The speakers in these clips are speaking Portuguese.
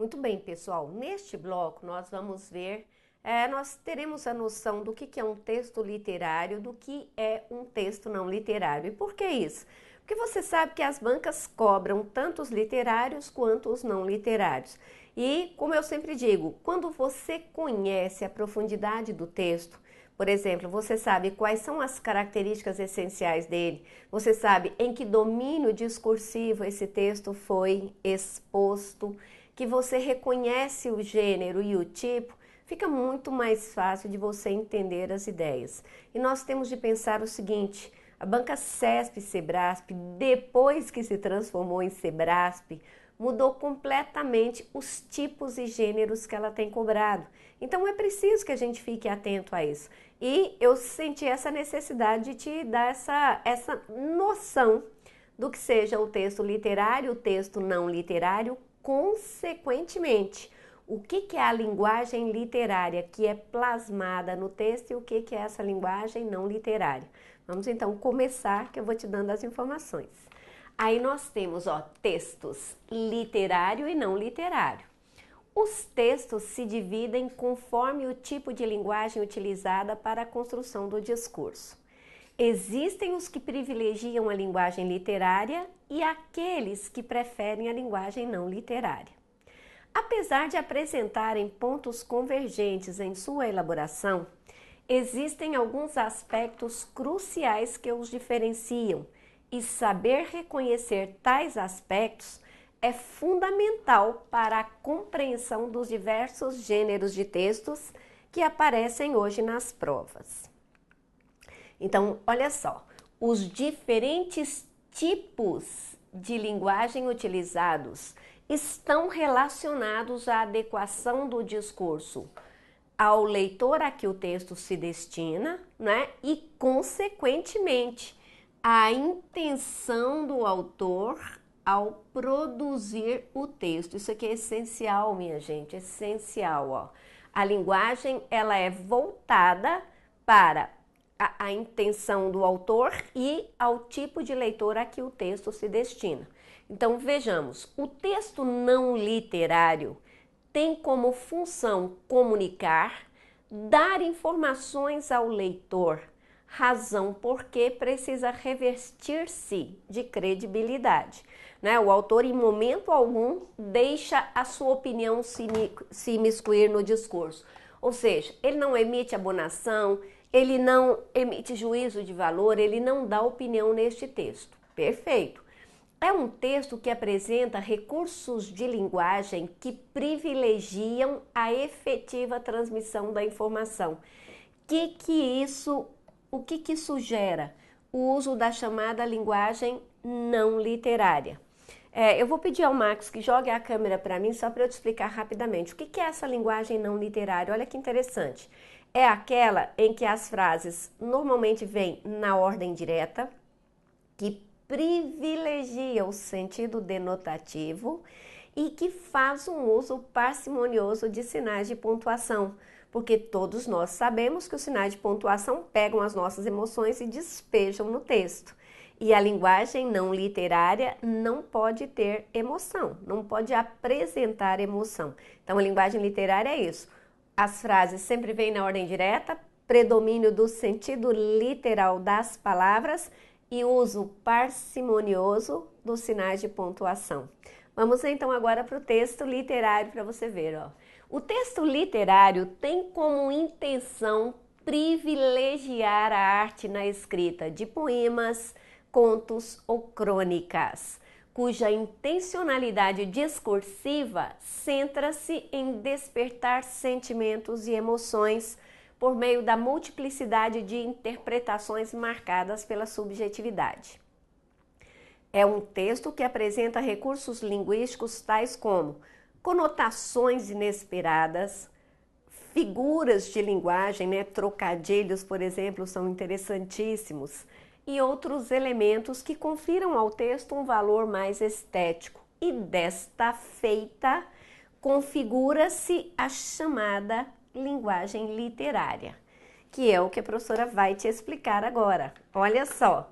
Muito bem, pessoal. Neste bloco nós vamos ver, nós teremos a noção do que é um texto literário, do que é um texto não literário. E por que isso? Porque você sabe que as bancas cobram tanto os literários quanto os não literários. E, como eu sempre digo, quando você conhece a profundidade do texto, por exemplo, você sabe quais são as características essenciais dele, você sabe em que domínio discursivo esse texto foi exposto, que você reconhece o gênero e o tipo, fica muito mais fácil de você entender as ideias. E nós temos de pensar o seguinte: a banca CESP e Sebrasp, depois que se transformou em Sebrasp, mudou completamente os tipos e gêneros que ela tem cobrado. Então é preciso que a gente fique atento a isso. E eu senti essa necessidade de te dar essa noção do que seja o texto literário, o texto não literário, consequentemente. O que é a linguagem literária que é plasmada no texto e o que é essa linguagem não literária. Vamos então começar, que eu vou te dando as informações. Aí nós temos, textos literário e não literário. Os textos se dividem conforme o tipo de linguagem utilizada para a construção do discurso. Existem os que privilegiam a linguagem literária e aqueles que preferem a linguagem não literária. Apesar de apresentarem pontos convergentes em sua elaboração, existem alguns aspectos cruciais que os diferenciam, e saber reconhecer tais aspectos é fundamental para a compreensão dos diversos gêneros de textos que aparecem hoje nas provas. Então, olha só, os diferentes tipos de linguagem utilizados estão relacionados à adequação do discurso ao leitor a que o texto se destina, né? E, consequentemente, a intenção do autor ao produzir o texto. Isso aqui é essencial, minha gente, essencial, A linguagem, ela é voltada para a intenção do autor e ao tipo de leitor a que o texto se destina. Então, vejamos, o texto não literário tem como função comunicar, dar informações ao leitor, razão por que precisa revestir-se de credibilidade. Né? O autor, em momento algum, deixa a sua opinião se imiscuir no discurso. Ou seja, ele não emite abonação, ele não emite juízo de valor, ele não dá opinião neste texto. Perfeito. É um texto que apresenta recursos de linguagem que privilegiam a efetiva transmissão da informação. O que isso gera? O uso da chamada linguagem não literária. Eu vou pedir ao Max que jogue a câmera para mim só para eu te explicar rapidamente. O que é essa linguagem não literária? Olha que interessante. É aquela em que as frases normalmente vêm na ordem direta, que privilegia o sentido denotativo e que faz um uso parcimonioso de sinais de pontuação, porque todos nós sabemos que os sinais de pontuação pegam as nossas emoções e despejam no texto. E a linguagem não literária não pode ter emoção, não pode apresentar emoção. Então, a linguagem literária é isso. As frases sempre vêm na ordem direta, predomínio do sentido literal das palavras e uso parcimonioso dos sinais de pontuação. Vamos então agora para o texto literário para você ver. O texto literário tem como intenção privilegiar a arte na escrita de poemas, contos ou crônicas, cuja intencionalidade discursiva centra-se em despertar sentimentos e emoções por meio da multiplicidade de interpretações marcadas pela subjetividade. É um texto que apresenta recursos linguísticos tais como conotações inesperadas, figuras de linguagem, trocadilhos, por exemplo, são interessantíssimos, e outros elementos que confiram ao texto um valor mais estético. E desta feita, configura-se a chamada linguagem literária, que é o que a professora vai te explicar agora. Olha só,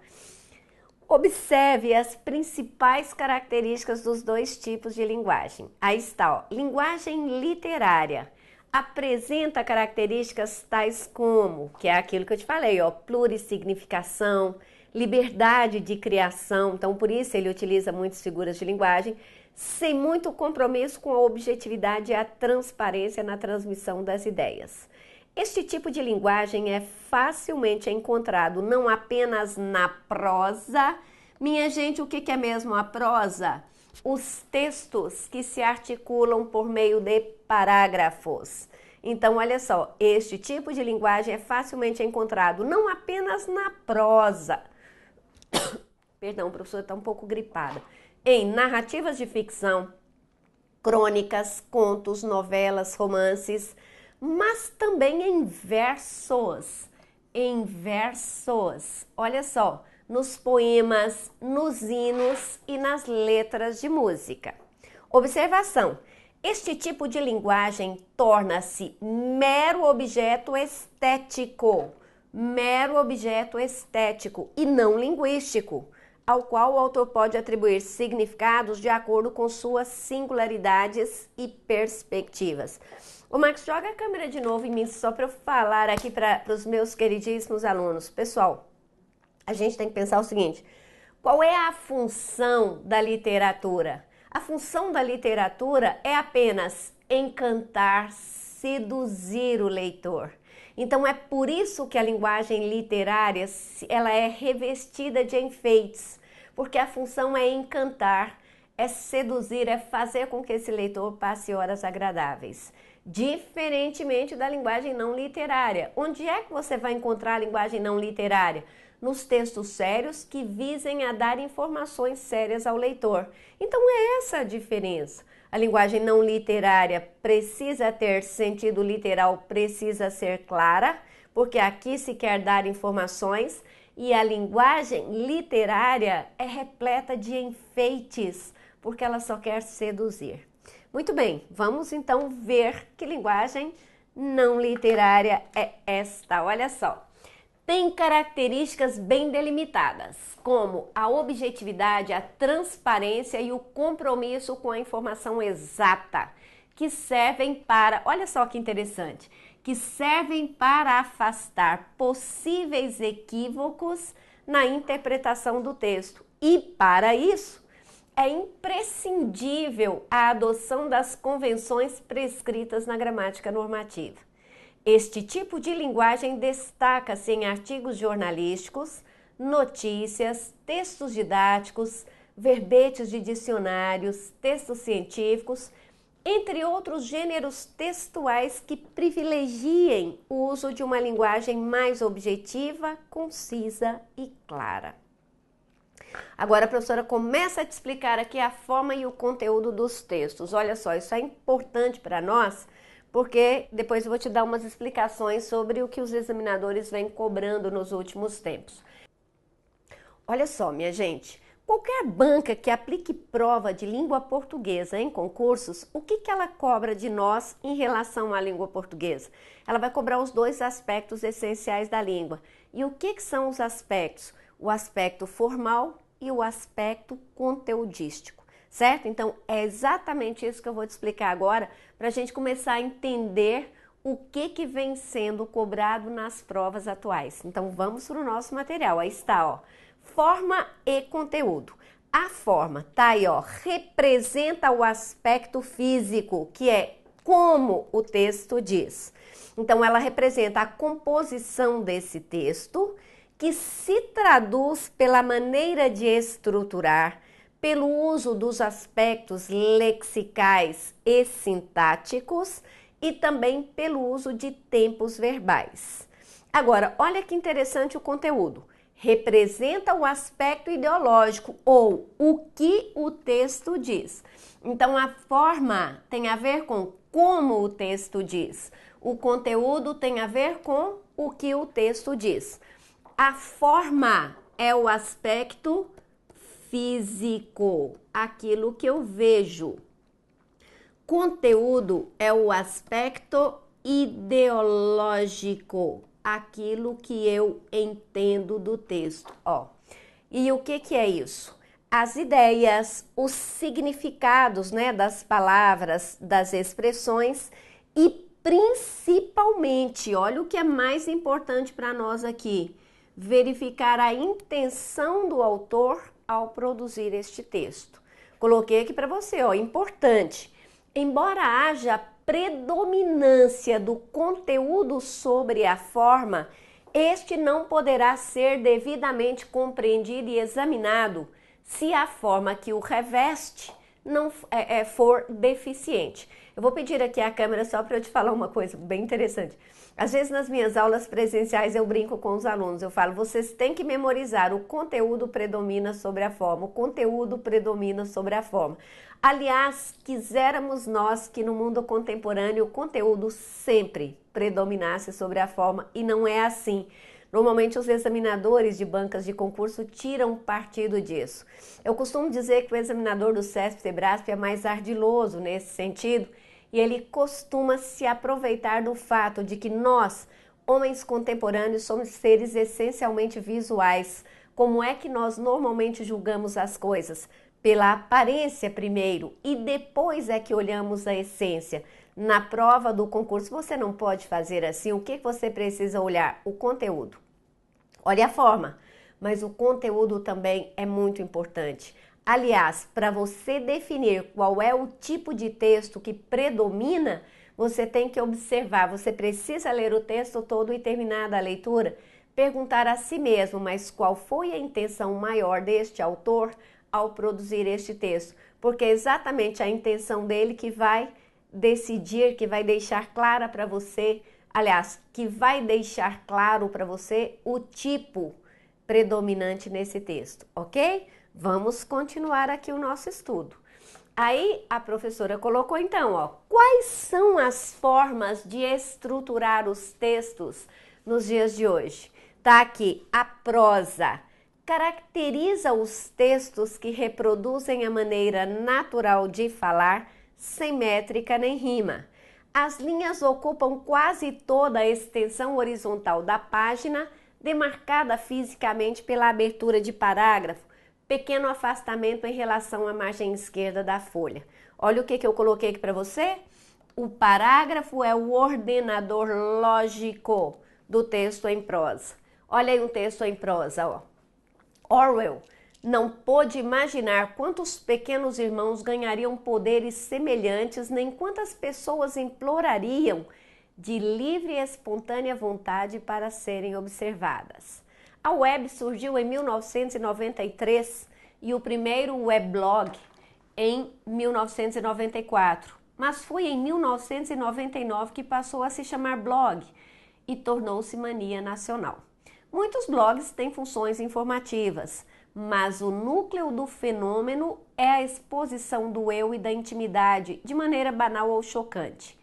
Observe as principais características dos dois tipos de linguagem. Aí está, ó, linguagem literária. Apresenta características tais como, que é aquilo que eu te falei, ó, plurissignificação, liberdade de criação, então por isso ele utiliza muitas figuras de linguagem, sem muito compromisso com a objetividade e a transparência na transmissão das ideias. Este tipo de linguagem é facilmente encontrado não apenas na prosa. Minha gente, o que é mesmo a prosa? Os textos que se articulam por meio de parágrafos. Então, olha só, este tipo de linguagem é facilmente encontrado não apenas na prosa. Perdão, a professora está um pouco gripada. Em narrativas de ficção, crônicas, contos, novelas, romances, mas também em versos. Em versos. Olha só, nos poemas, nos hinos e nas letras de música. Observação: este tipo de linguagem torna-se mero objeto estético e não linguístico, ao qual o autor pode atribuir significados de acordo com suas singularidades e perspectivas. Ô Max, joga a câmera de novo em mim, só para eu falar aqui para os meus queridíssimos alunos. Pessoal, a gente tem que pensar o seguinte: qual é a função da literatura? A função da literatura é apenas encantar, seduzir o leitor. Então é por isso que a linguagem literária ela é revestida de enfeites, porque a função é encantar, é seduzir, é fazer com que esse leitor passe horas agradáveis. Diferentemente da linguagem não literária. Onde é que você vai encontrar a linguagem não literária? Nos textos sérios que visem a dar informações sérias ao leitor. Então é essa a diferença. A linguagem não literária precisa ter sentido literal, precisa ser clara, porque aqui se quer dar informações, e a linguagem literária é repleta de enfeites, porque ela só quer seduzir. Muito bem, vamos então ver que linguagem não literária é esta. Olha só. Tem características bem delimitadas, como a objetividade, a transparência e o compromisso com a informação exata, que servem para, olha só que interessante, que servem para afastar possíveis equívocos na interpretação do texto. E para isso, é imprescindível a adoção das convenções prescritas na gramática normativa. Este tipo de linguagem destaca-se em artigos jornalísticos, notícias, textos didáticos, verbetes de dicionários, textos científicos, entre outros gêneros textuais que privilegiem o uso de uma linguagem mais objetiva, concisa e clara. Agora a professora começa a te explicar aqui a forma e o conteúdo dos textos. Olha só, isso é importante para nós, porque depois eu vou te dar umas explicações sobre o que os examinadores vêm cobrando nos últimos tempos. Olha só, minha gente, qualquer banca que aplique prova de língua portuguesa em concursos, o que ela cobra de nós em relação à língua portuguesa? Ela vai cobrar os dois aspectos essenciais da língua. E o que são os aspectos? O aspecto formal e o aspecto conteudístico. Certo? Então, é exatamente isso que eu vou te explicar agora, para a gente começar a entender o que vem sendo cobrado nas provas atuais. Então, vamos para o nosso material. Aí está, ó. Forma e conteúdo. A forma, tá aí, ó, representa o aspecto físico, que é como o texto diz. Então, ela representa a composição desse texto, que se traduz pela maneira de estruturar, pelo uso dos aspectos lexicais e sintáticos e também pelo uso de tempos verbais. Agora, olha que interessante o conteúdo. Representa o aspecto ideológico ou o que o texto diz. Então, a forma tem a ver com como o texto diz. O conteúdo tem a ver com o que o texto diz. A forma é o aspecto físico, aquilo que eu vejo. Conteúdo é o aspecto ideológico, aquilo que eu entendo do texto. Ó, E o que é isso? As ideias, os significados, né, das palavras, das expressões e principalmente, olha o que é mais importante para nós aqui, verificar a intenção do autor ao produzir este texto. Coloquei aqui para você, ó, importante. Embora haja predominância do conteúdo sobre a forma, este não poderá ser devidamente compreendido e examinado se a forma que o reveste não for deficiente. Eu vou pedir aqui a câmera só para eu te falar uma coisa bem interessante. Às vezes nas minhas aulas presenciais eu brinco com os alunos, eu falo, vocês têm que memorizar, o conteúdo predomina sobre a forma, o conteúdo predomina sobre a forma. Aliás, quiséramos nós que no mundo contemporâneo o conteúdo sempre predominasse sobre a forma e não é assim. Normalmente os examinadores de bancas de concurso tiram partido disso. Eu costumo dizer que o examinador do CESP-Sebrasp é mais ardiloso nesse sentido e ele costuma se aproveitar do fato de que nós, homens contemporâneos, somos seres essencialmente visuais. Como é que nós normalmente julgamos as coisas? Pela aparência primeiro e depois é que olhamos a essência. Na prova do concurso você não pode fazer assim. O que você precisa olhar? O conteúdo. Olha a forma, mas o conteúdo também é muito importante. Aliás, para você definir qual é o tipo de texto que predomina, você tem que observar, você precisa ler o texto todo e terminada a leitura, perguntar a si mesmo, mas qual foi a intenção maior deste autor ao produzir este texto? Porque é exatamente a intenção dele que vai decidir, que vai deixar clara para você, aliás, que vai deixar claro para você o tipo predominante nesse texto, ok? Vamos continuar aqui o nosso estudo. Aí a professora colocou então, ó, quais são as formas de estruturar os textos nos dias de hoje? Tá aqui, a prosa caracteriza os textos que reproduzem a maneira natural de falar, sem métrica nem rima. As linhas ocupam quase toda a extensão horizontal da página, demarcada fisicamente pela abertura de parágrafo, pequeno afastamento em relação à margem esquerda da folha. Olha o que eu coloquei aqui para você. O parágrafo é o ordenador lógico do texto em prosa. Olha aí um texto em prosa, ó. Orwell não pôde imaginar quantos pequenos irmãos ganhariam poderes semelhantes, nem quantas pessoas implorariam de livre e espontânea vontade para serem observadas. A web surgiu em 1993 e o primeiro weblog em 1994, mas foi em 1999 que passou a se chamar blog e tornou-se mania nacional. Muitos blogs têm funções informativas, mas o núcleo do fenômeno é a exposição do eu e da intimidade de maneira banal ou chocante.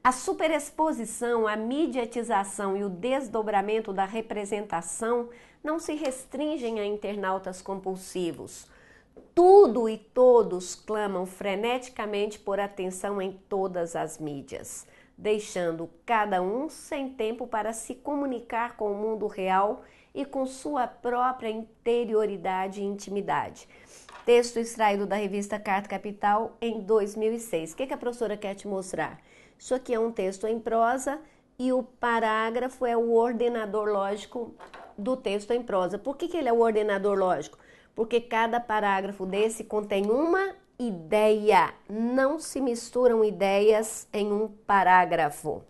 A superexposição, a mediatização e o desdobramento da representação não se restringem a internautas compulsivos. Tudo e todos clamam freneticamente por atenção em todas as mídias, deixando cada um sem tempo para se comunicar com o mundo real e com sua própria interioridade e intimidade. Texto extraído da revista Carta Capital em 2006. O que a professora quer te mostrar? Isso aqui é um texto em prosa e o parágrafo é o ordenador lógico do texto em prosa. Por que ele é o ordenador lógico? Porque cada parágrafo desse contém uma ideia. Não se misturam ideias em um parágrafo.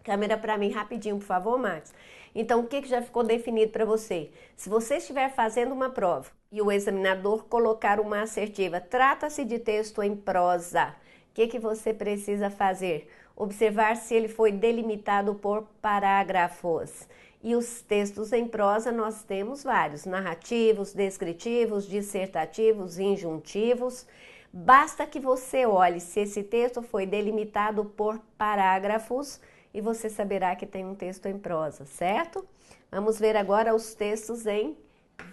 Câmera para mim rapidinho, por favor, Marcos. Então, o que já ficou definido para você? Se você estiver fazendo uma prova e o examinador colocar uma assertiva, trata-se de texto em prosa, o que você precisa fazer? Observar se ele foi delimitado por parágrafos. E os textos em prosa nós temos vários, narrativos, descritivos, dissertativos, injuntivos. Basta que você olhe se esse texto foi delimitado por parágrafos e você saberá que tem um texto em prosa, certo? Vamos ver agora os textos em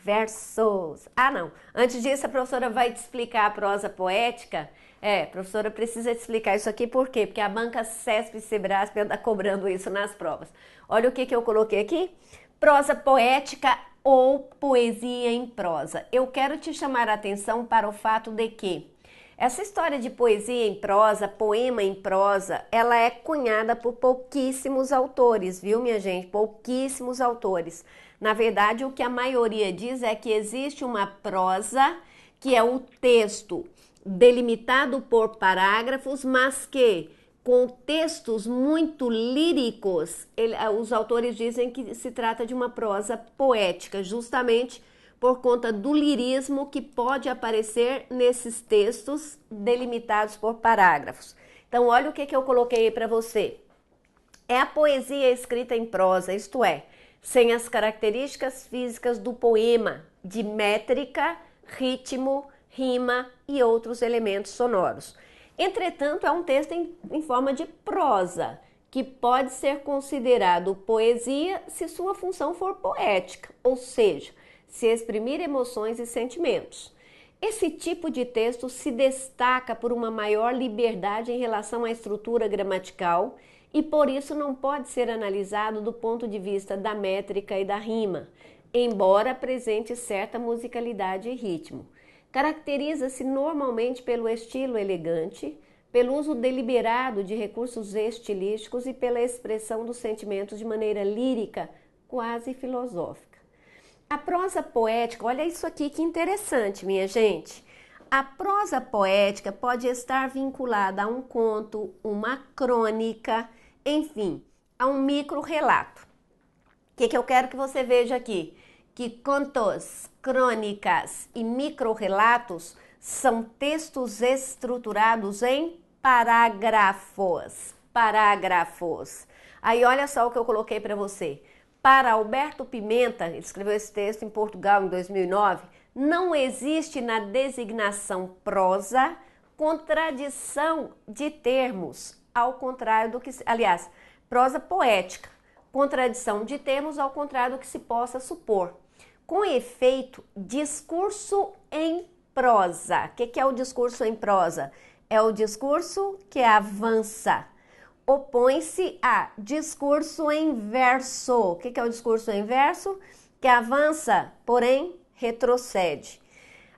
versos. Ah, não. Antes disso, a professora vai te explicar a prosa poética. A professora precisa te explicar isso aqui, por quê? Porque a banca CESP e Sebrasp anda cobrando isso nas provas. Olha o que eu coloquei aqui. Prosa poética ou poesia em prosa? Eu quero te chamar a atenção para o fato de que essa história de poesia em prosa, poema em prosa, ela é cunhada por pouquíssimos autores, viu, minha gente? Pouquíssimos autores. Na verdade, o que a maioria diz é que existe uma prosa, que é o texto delimitado por parágrafos, mas que com textos muito líricos, os autores dizem que se trata de uma prosa poética, justamente por conta do lirismo que pode aparecer nesses textos delimitados por parágrafos. Então, olha o que eu coloquei aí para você. É a poesia escrita em prosa, isto é, sem as características físicas do poema, de métrica, ritmo, rima e outros elementos sonoros. Entretanto, é um texto em forma de prosa, que pode ser considerado poesia se sua função for poética, ou seja, se exprimir emoções e sentimentos. Esse tipo de texto se destaca por uma maior liberdade em relação à estrutura gramatical e por isso não pode ser analisado do ponto de vista da métrica e da rima, embora apresente certa musicalidade e ritmo. Caracteriza-se normalmente pelo estilo elegante, pelo uso deliberado de recursos estilísticos e pela expressão dos sentimentos de maneira lírica, quase filosófica. A prosa poética, olha isso aqui que interessante, minha gente. A prosa poética pode estar vinculada a um conto, uma crônica, enfim, a um micro-relato. O que eu quero que você veja aqui? Que contos, crônicas e micro-relatos são textos estruturados em parágrafos. Parágrafos. Aí olha só o que eu coloquei para você. Para Alberto Pimenta, ele escreveu esse texto em Portugal em 2009, não existe na designação prosa contradição de termos, ao contrário do que, aliás, prosa poética, contradição de termos ao contrário do que se possa supor. Com efeito, discurso em prosa. O que é o discurso em prosa? É o discurso que avança. Opõe-se a discurso em verso. O que é o discurso em verso? Que avança, porém retrocede.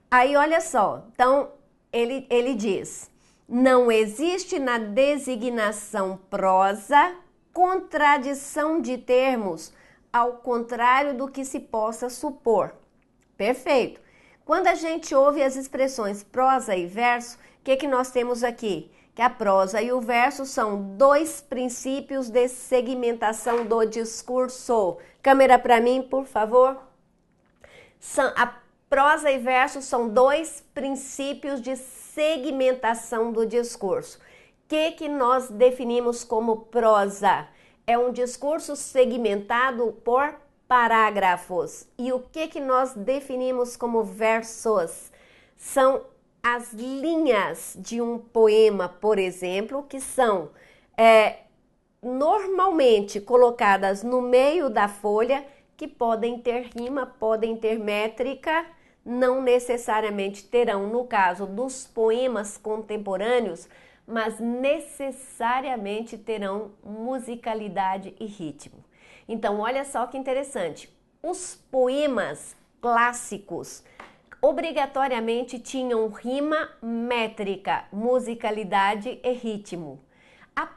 Aí olha só, então ele diz, não existe na designação prosa contradição de termos, ao contrário do que se possa supor. Perfeito. Quando a gente ouve as expressões prosa e verso, o que nós temos aqui? Que a prosa e o verso são dois princípios de segmentação do discurso. Câmera para mim, por favor. A prosa e verso são dois princípios de segmentação do discurso. O que nós definimos como prosa? É um discurso segmentado por parágrafos. E o que nós definimos como versos? São as linhas de um poema, por exemplo, que são normalmente colocadas no meio da folha, que podem ter rima, podem ter métrica, não necessariamente terão, no caso dos poemas contemporâneos, mas necessariamente terão musicalidade e ritmo. Então, olha só que interessante. Os poemas clássicos obrigatoriamente tinham rima, métrica, musicalidade e ritmo. A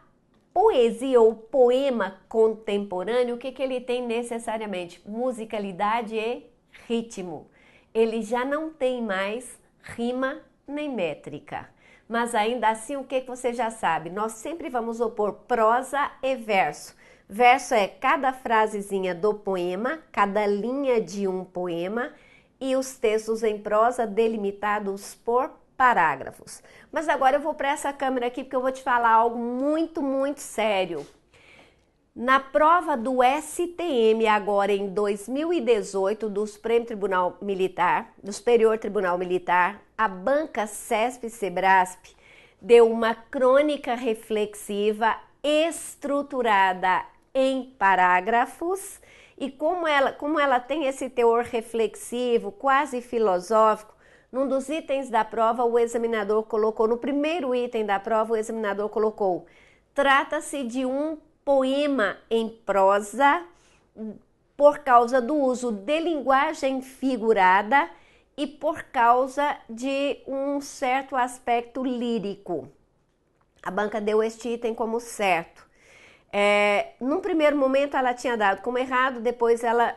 poesia ou poema contemporâneo, o que ele tem necessariamente? Musicalidade e ritmo. Ele já não tem mais rima nem métrica. Mas ainda assim, o que você já sabe? Nós sempre vamos opor prosa e verso. Verso é cada frasezinha do poema, cada linha de um poema, e os textos em prosa delimitados por parágrafos. Mas agora eu vou para essa câmera aqui porque eu vou te falar algo muito, muito sério. Na prova do STM agora em 2018 do Supremo Tribunal Militar, do Superior Tribunal Militar, a banca CESP-Sebrasp deu uma crônica reflexiva estruturada em parágrafos e como ela tem esse teor reflexivo, quase filosófico, num dos itens da prova o examinador colocou, no primeiro item da prova o examinador colocou, trata-se de um poema em prosa por causa do uso de linguagem figurada e por causa de um certo aspecto lírico. A banca deu este item como certo. Num primeiro momento ela tinha dado como errado, depois ela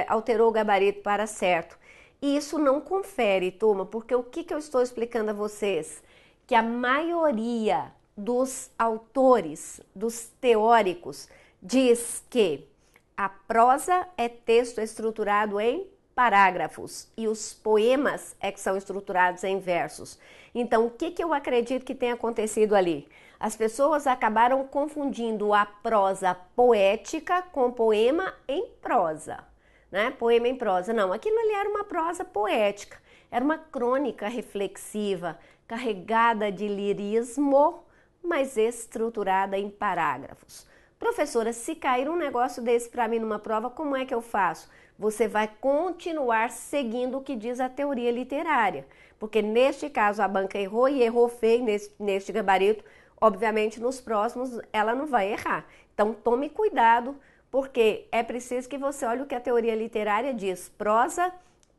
alterou o gabarito para certo. E isso não confere, turma, porque o que eu estou explicando a vocês? Que a maioria dos autores, dos teóricos, diz que a prosa é texto estruturado em parágrafos e os poemas é que são estruturados em versos. Então, o que eu acredito que tenha acontecido ali? As pessoas acabaram confundindo a prosa poética com poema em prosa, né? Poema em prosa. Não, aquilo ali era uma prosa poética, era uma crônica reflexiva, carregada de lirismo, mas estruturada em parágrafos. Professora, se cair um negócio desse para mim numa prova, como é que eu faço? Você vai continuar seguindo o que diz a teoria literária, porque neste caso a banca errou e errou feio neste gabarito, obviamente nos próximos ela não vai errar. Então tome cuidado, porque é preciso que você olhe o que a teoria literária diz. Prosa,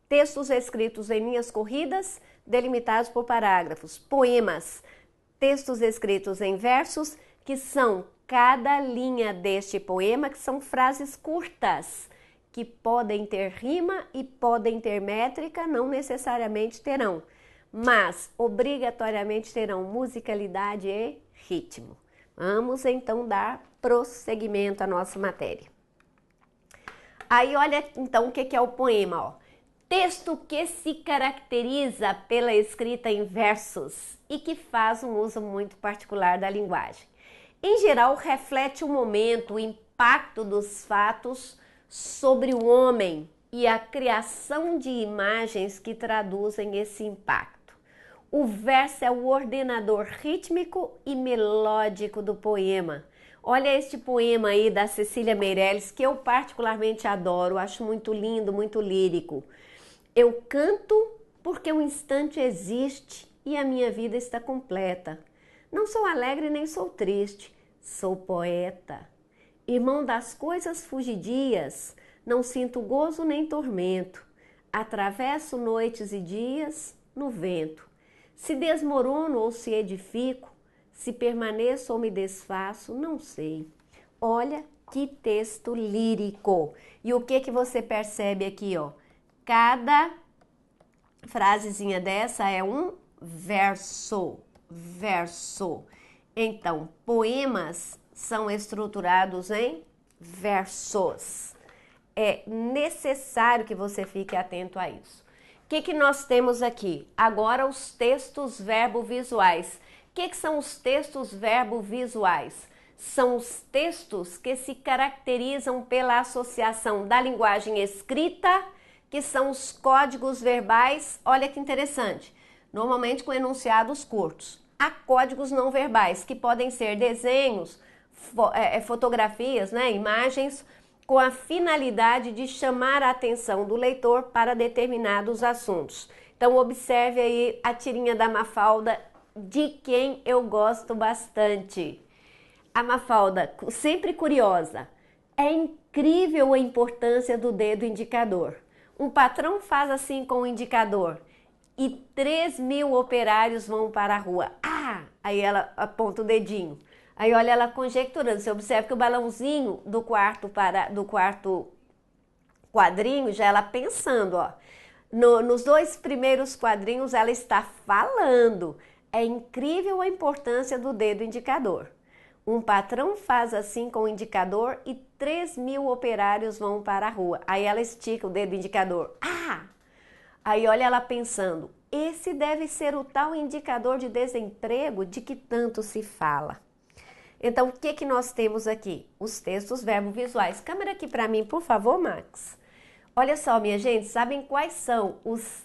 textos escritos em linhas corridas, delimitados por parágrafos. Poemas, textos escritos em versos, que são cada linha deste poema, que são frases curtas, que podem ter rima e podem ter métrica, não necessariamente terão, mas obrigatoriamente terão musicalidade e ritmo. Vamos então dar prosseguimento à nossa matéria. Aí olha então o que é o poema, ó. Texto que se caracteriza pela escrita em versos e que faz um uso muito particular da linguagem. Em geral, reflete o momento, o impacto dos fatos sobre o homem e a criação de imagens que traduzem esse impacto. O verso é o ordenador rítmico e melódico do poema. Olha este poema aí da Cecília Meirelles, que eu particularmente adoro, acho muito lindo, muito lírico. Eu canto porque o instante existe e a minha vida está completa. Não sou alegre nem sou triste, sou poeta. Irmão das coisas fugidias, não sinto gozo nem tormento. Atravesso noites e dias no vento. Se desmorono ou se edifico, se permaneço ou me desfaço, não sei. Olha que texto lírico. E o que você percebe aqui, ó? Cada frasezinha dessa é um verso. Então, poemas são estruturados em versos. É necessário que você fique atento a isso. O que nós temos aqui? Agora os textos verbo-visuais. O que são os textos verbo-visuais? São os textos que se caracterizam pela associação da linguagem escrita, que são os códigos verbais. Olha que interessante. Normalmente com enunciados curtos. Há códigos não verbais, que podem ser desenhos, fotografias, né, imagens, com a finalidade de chamar a atenção do leitor para determinados assuntos. Então, observe aí a tirinha da Mafalda, de quem eu gosto bastante. A Mafalda, sempre curiosa. É incrível a importância do dedo indicador. Um patrão faz assim com o indicador e 3.000 operários vão para a rua. Aí ela aponta o dedinho. Aí olha ela conjecturando. Você observa que o balãozinho do quarto quadrinho, já ela pensando, ó. Nos dois primeiros quadrinhos ela está falando. É incrível a importância do dedo indicador. Um patrão faz assim com o indicador e 3.000 operários vão para a rua. Aí ela estica o dedo indicador. Aí olha ela pensando, esse deve ser o tal indicador de desemprego de que tanto se fala. Então, o que nós temos aqui? Os textos verbo-visuais. Câmera aqui para mim, por favor, Max. Olha só, minha gente, sabem quais são os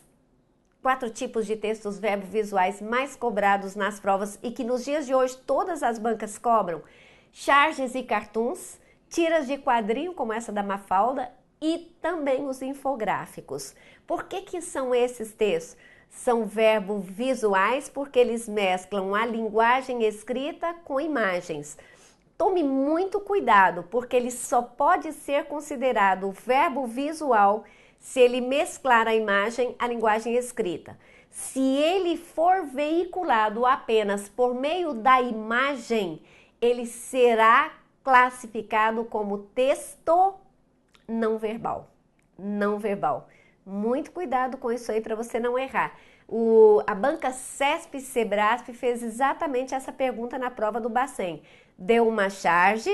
4 tipos de textos verbo-visuais mais cobrados nas provas e que nos dias de hoje todas as bancas cobram? Charges e cartoons, tiras de quadrinho, como essa da Mafalda, e também os infográficos. Por que são esses textos? São verbo-visuais porque eles mesclam a linguagem escrita com imagens. tome muito cuidado, porque ele só pode ser considerado verbo visual se ele mesclar a imagem à linguagem escrita. Se ele for veiculado apenas por meio da imagem, ele será classificado como texto não verbal. Não verbal. Muito cuidado com isso aí para você não errar. A banca CESP Sebrasp fez exatamente essa pergunta na prova do Bacen. Deu uma charge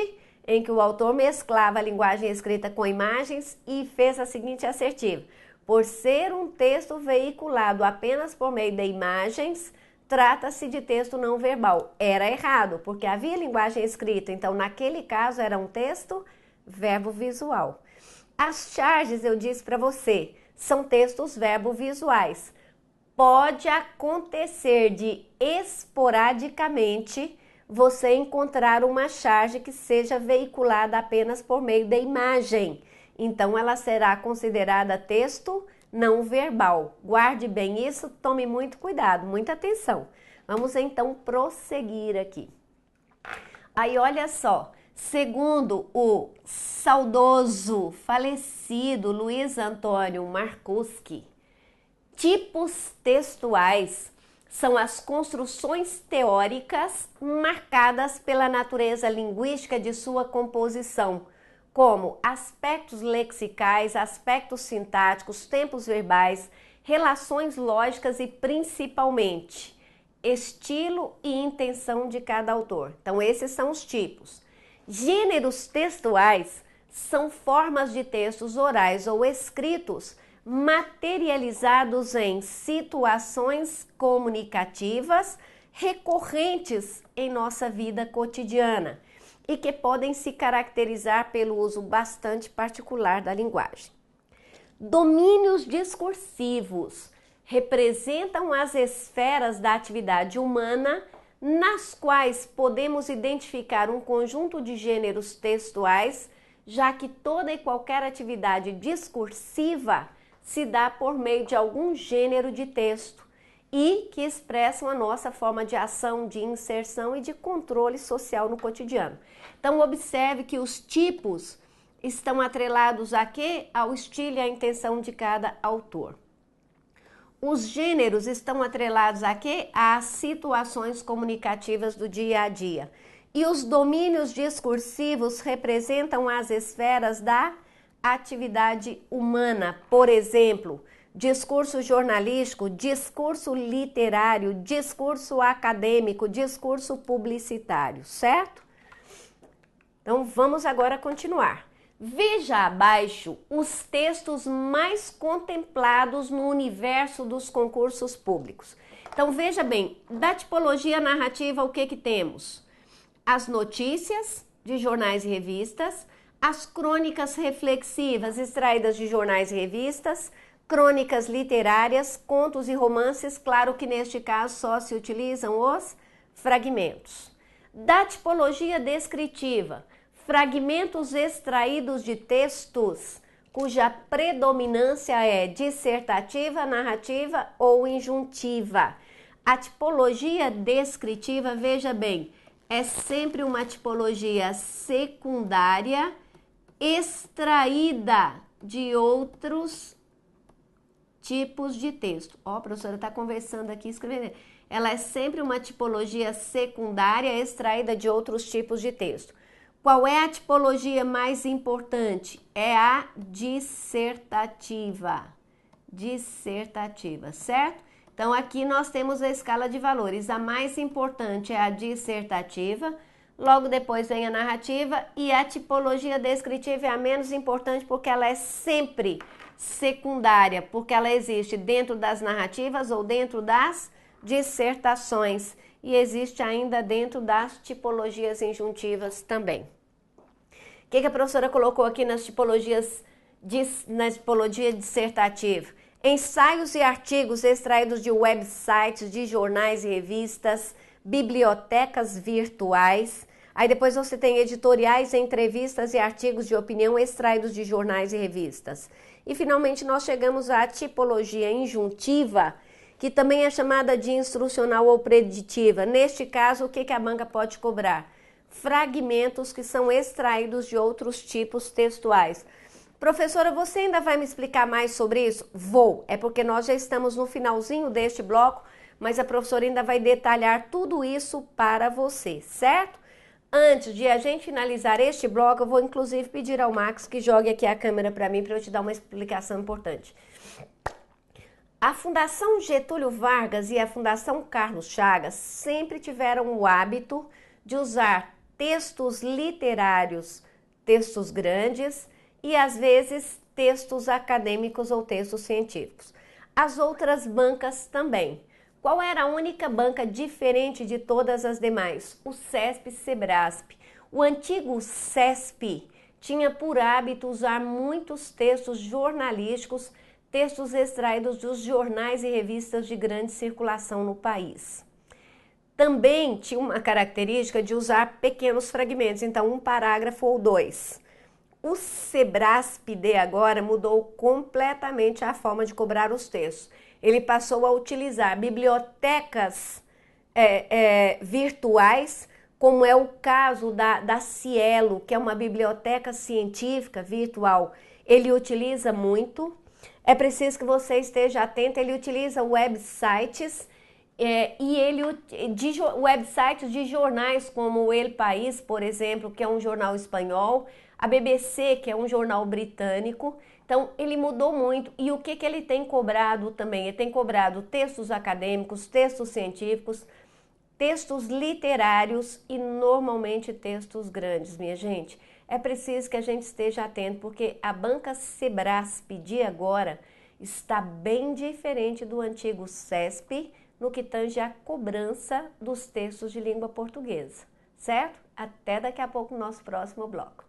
em que o autor mesclava a linguagem escrita com imagens e fez a seguinte assertiva: por ser um texto veiculado apenas por meio de imagens, trata-se de texto não verbal. Era errado, porque havia linguagem escrita, então naquele caso era um texto verbo visual. As charges, eu disse para você, são textos verbo visuais. Pode acontecer de esporadicamente você encontrar uma charge que seja veiculada apenas por meio de imagem. Então ela será considerada texto não verbal. Guarde bem isso, tome muito cuidado, muita atenção. Vamos então prosseguir aqui. Aí olha só, segundo o saudoso, falecido Luiz Antônio Marcuschi, tipos textuais são as construções teóricas marcadas pela natureza linguística de sua composição, como aspectos lexicais, aspectos sintáticos, tempos verbais, relações lógicas e, principalmente, estilo e intenção de cada autor. Então, esses são os tipos. Gêneros textuais são formas de textos orais ou escritos materializados em situações comunicativas recorrentes em nossa vida cotidiana e que podem se caracterizar pelo uso bastante particular da linguagem. Domínios discursivos representam as esferas da atividade humana nas quais podemos identificar um conjunto de gêneros textuais, já que toda e qualquer atividade discursiva se dá por meio de algum gênero de texto e que expressam a nossa forma de ação, de inserção e de controle social no cotidiano. Então, observe que os tipos estão atrelados a quê? Ao estilo e à intenção de cada autor. Os gêneros estão atrelados a quê? Às situações comunicativas do dia a dia. E os domínios discursivos representam as esferas da atividade humana. Por exemplo, discurso jornalístico, discurso literário, discurso acadêmico, discurso publicitário, certo? Então, vamos agora continuar. Veja abaixo os textos mais contemplados no universo dos concursos públicos. Então, veja bem, da tipologia narrativa, o que temos? As notícias de jornais e revistas, as crônicas reflexivas extraídas de jornais e revistas, crônicas literárias, contos e romances, claro que neste caso só se utilizam os fragmentos. Da tipologia descritiva, fragmentos extraídos de textos cuja predominância é dissertativa, narrativa ou injuntiva. A tipologia descritiva, veja bem, é sempre uma tipologia secundária extraída de outros tipos de texto. Ó, a professora está conversando aqui, escrevendo. Ela é sempre uma tipologia secundária extraída de outros tipos de texto. Qual é a tipologia mais importante? É a dissertativa. Dissertativa, certo? Então, aqui nós temos a escala de valores. A mais importante é a dissertativa, logo depois vem a narrativa e a tipologia descritiva é a menos importante porque ela é sempre secundária, porque ela existe dentro das narrativas ou dentro das dissertações e existe ainda dentro das tipologias injuntivas também. O que a professora colocou aqui nas tipologias, na tipologia dissertativa? Ensaios e artigos extraídos de websites, de jornais e revistas, bibliotecas virtuais. Aí depois você tem editoriais, entrevistas e artigos de opinião extraídos de jornais e revistas. E finalmente nós chegamos à tipologia injuntiva, que também é chamada de instrucional ou preditiva. Neste caso, o que a banca pode cobrar? fragmentos que são extraídos de outros tipos textuais. Professora, você ainda vai me explicar mais sobre isso? Vou, é porque nós já estamos no finalzinho deste bloco, mas a professora ainda vai detalhar tudo isso para você, certo? Antes de a gente finalizar este bloco, eu vou inclusive pedir ao Max que jogue aqui a câmera para mim, para eu te dar uma explicação importante. A Fundação Getúlio Vargas e a Fundação Carlos Chagas sempre tiveram o hábito de usar textos literários, textos grandes e às vezes textos acadêmicos ou textos científicos. As outras bancas também. Qual era a única banca diferente de todas as demais? O CESP-CEBRASP. O antigo CESP tinha por hábito usar muitos textos jornalísticos, textos extraídos dos jornais e revistas de grande circulação no país. Também tinha uma característica de usar pequenos fragmentos, então um parágrafo ou dois. O CEBRASP-D agora mudou completamente a forma de cobrar os textos. Ele passou a utilizar bibliotecas virtuais, como é o caso da Cielo, que é uma biblioteca científica virtual. Ele utiliza muito. É preciso que você esteja atento, ele utiliza websites websites de jornais como o El País, por exemplo, que é um jornal espanhol, a BBC, que é um jornal britânico. Então, ele mudou muito. E o que ele tem cobrado também? Ele tem cobrado textos acadêmicos, textos científicos, textos literários e normalmente textos grandes, minha gente. É preciso que a gente esteja atento, porque a banca CEBRASP de agora está bem diferente do antigo CESP no que tange a cobrança dos textos de língua portuguesa, certo? Até daqui a pouco no nosso próximo bloco.